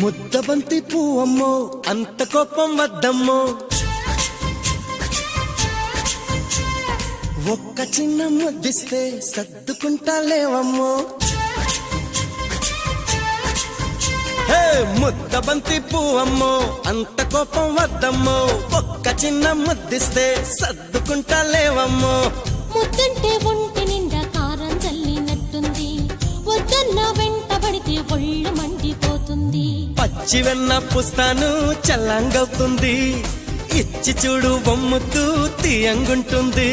ముద్దబంతి పువ్వమ్మో అంత కోపం వద్దమ్మో, ఒక్క చిన్న ముద్దిస్తే సర్దుకుంటా లేవమ్మో. ముద్దబంతి పువ్వమ్మో అంత కోపం వద్దమ్మో, ఒక్క చిన్న ముద్దిస్తే సర్దుకుంటా లేవమ్మో. ముద్దంటే ఒంటి నిండా కారం చల్లినట్టుంది, వద్దన్న వెంటబడితే ఒళ్ళు మండిపోతుంది. పచ్చి వెన్న పుస్తాను చల్లంగవుతుంది, ఇచ్చి చూడు బొమ్ముతూ తీయంగుంటుంది.